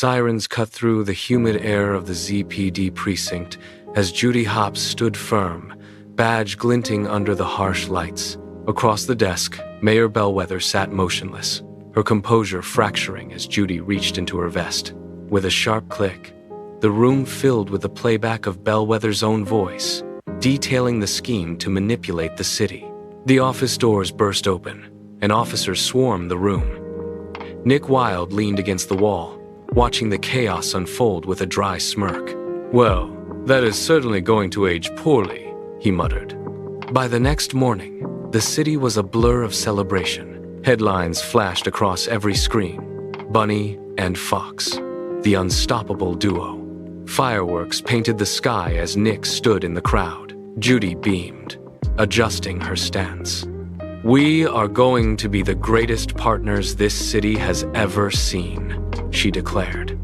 Sirens cut through the humid air of the ZPD precinct as Judy Hopps stood firm, badge glinting under the harsh lights. Across the desk, Mayor Bellwether sat motionless, her composure fracturing as Judy reached into her vest. With a sharp click, the room filled with the playback of Bellwether's own voice, detailing the scheme to manipulate the city. The office doors burst open, and officers swarmed the room. Nick Wilde leaned against the wall, watching the chaos unfold with a dry smirk. "Well, that is certainly going to age poorly," he muttered. By the next morning, the city was a blur of celebration. Headlines flashed across every screen. Bunny and Fox, the unstoppable duo. Fireworks painted the sky as Nick stood in the crowd. Judy beamed, adjusting her stance. "We are going to be the greatest partners this city has ever seen," she declared.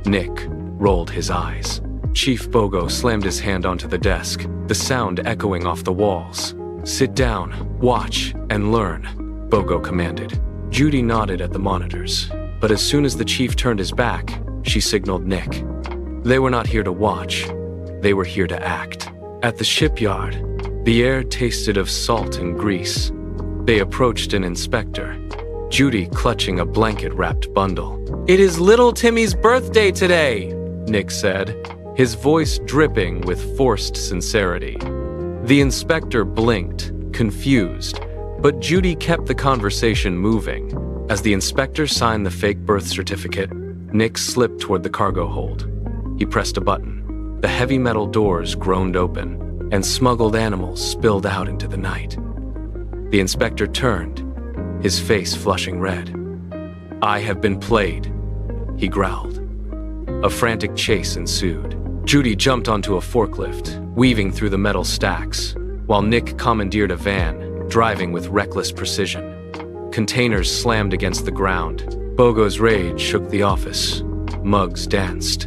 Nick rolled his eyes. Chief Bogo slammed his hand onto the desk, the sound echoing off the walls. "Sit down, watch, and learn," Bogo commanded. Judy nodded at the monitors, but as soon as the chief turned his back, she signaled Nick. They were not here to watch, they were here to act. At the shipyard, the air tasted of salt and grease. They approached an inspector, Judy clutching a blanket-wrapped bundle. "It is little Timmy's birthday today," Nick said, his voice dripping with forced sincerity. The inspector blinked, confused, but Judy kept the conversation moving. As the inspector signed the fake birth certificate, Nick slipped toward the cargo hold. He pressed a button. The heavy metal doors groaned open, and smuggled animals spilled out into the night. The inspector turned, his face flushing red. "I have been played," he growled. A frantic chase ensued. Judy jumped onto a forklift, weaving through the metal stacks, while Nick commandeered a van, driving with reckless precision. Containers slammed against the ground. Bogo's rage shook the office. Mugs danced.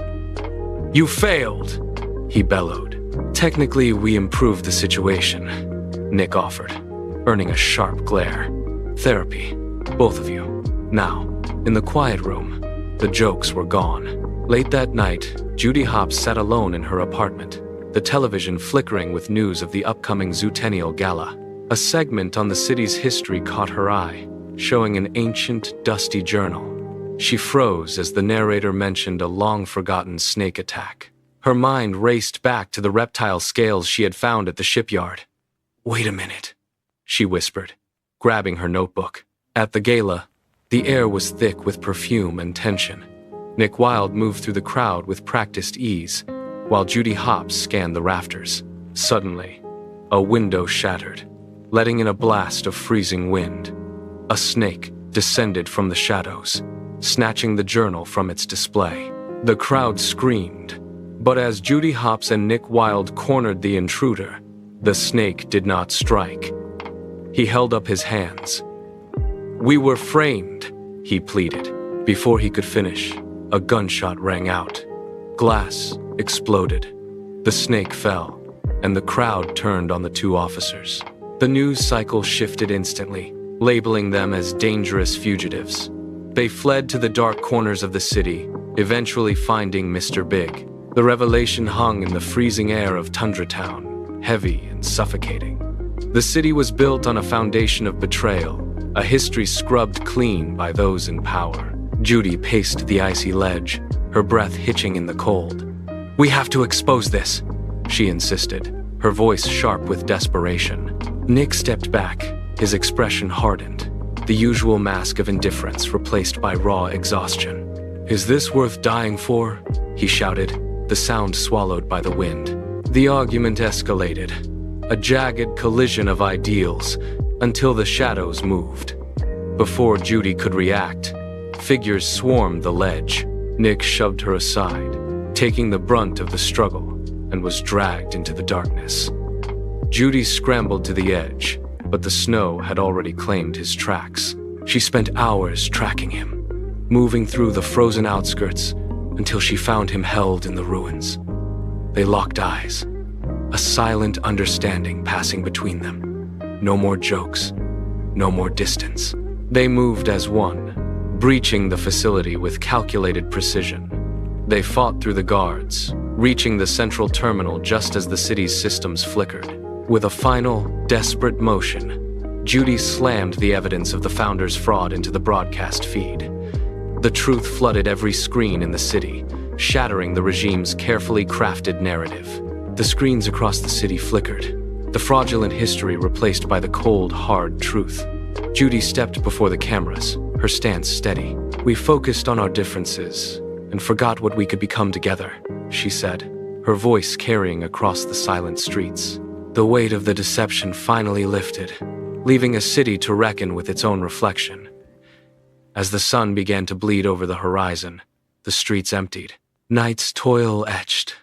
"You failed," he bellowed. "Technically, we improved the situation," Nick offered, earning a sharp glare. "Therapy, both of you. Now, in the quiet room, the jokes were gone." Late that night, Judy Hopps sat alone in her apartment, the television flickering with news of the upcoming Zootennial Gala. A segment on the city's history caught her eye, showing an ancient, dusty journal. She froze as the narrator mentioned a long-forgotten snake attack. Her mind raced back to the reptile scales she had found at the shipyard. "Wait a minute," she whispered, grabbing her notebook. At the gala, the air was thick with perfume and tension. Nick Wilde moved through the crowd with practiced ease, while Judy Hopps scanned the rafters. Suddenly, a window shattered, letting in a blast of freezing wind. A snake descended from the shadows, snatching the journal from its display. The crowd screamed, but as Judy Hopps and Nick Wilde cornered the intruder, the snake did not strike. He held up his hands. "We were framed," he pleaded. Before he could finish, a gunshot rang out. Glass exploded. The snake fell, and the crowd turned on the two officers. The news cycle shifted instantly, labeling them as dangerous fugitives. They fled to the dark corners of the city, eventually finding Mr. Big. The revelation hung in the freezing air of Tundra Town, heavy and suffocating. The city was built on a foundation of betrayal, a history scrubbed clean by those in power. Judy paced the icy ledge, her breath hitching in the cold. "We have to expose this," she insisted, her voice sharp with desperation. Nick stepped back, his expression hardened, the usual mask of indifference replaced by raw exhaustion. "Is this worth dying for?" he shouted, the sound swallowed by the wind. The argument escalated, a jagged collision of ideals, until the shadows moved. Before Judy could react, figures swarmed the ledge. Nick shoved her aside, taking the brunt of the struggle, and was dragged into the darkness. Judy scrambled to the edge, but the snow had already claimed his tracks. She spent hours tracking him, moving through the frozen outskirts until she found him held in the ruins. They locked eyes, a silent understanding passing between them. No more jokes, no more distance. They moved as one, breaching the facility with calculated precision. They fought through the guards, reaching the central terminal just as the city's systems flickered. With a final, desperate motion, Judy slammed the evidence of the founders' fraud into the broadcast feed. The truth flooded every screen in the city, shattering the regime's carefully crafted narrative. The screens across the city flickered, the fraudulent history replaced by the cold, hard truth. Judy stepped before the cameras, her stance steady. "We focused on our differences and forgot what we could become together," she said, her voice carrying across the silent streets. The weight of the deception finally lifted, leaving a city to reckon with its own reflection. As the sun began to bleed over the horizon, the streets emptied. Night's toil etched.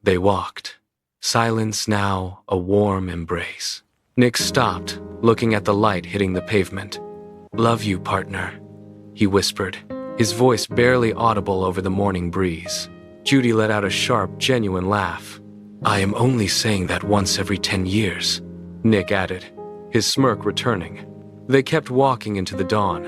They walked. Silence now a warm embrace. Nick stopped, looking at the light hitting the pavement. "Love you, partner," he whispered, his voice barely audible over the morning breeze. Judy let out a sharp, genuine laugh. "I am only saying that once every 10 years, Nick added, his smirk returning. They kept walking into the dawn,